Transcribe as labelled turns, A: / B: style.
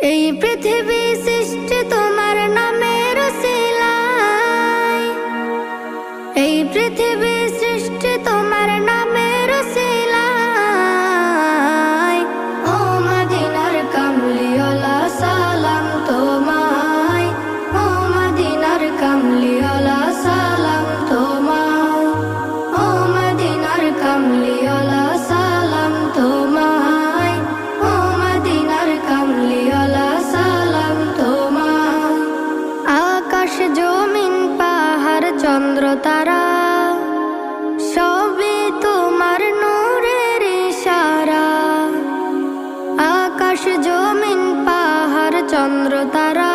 A: এই পৃথিবী সৃষ্টি তোমার নামের উসিলায়, এই পৃথিবী সৃষ্টি তোমার নামের উসিলায়। ও মদিনার কামলিওয়ালা সালাম তোমায়, ও মদিনার কামলিওয়ালা সালাম তোমায়, ও মদিনার কামলিওয়ালা সালাম তোমায়, ও মদিনার কামলিওয়ালা সালাম তোমায়। আকাশ জমিন পাহাড় চন্দ্র তারা সবই তোমার নূরের ইশারা। আকাশ জমিন পাহাড় চন্দ্র তারা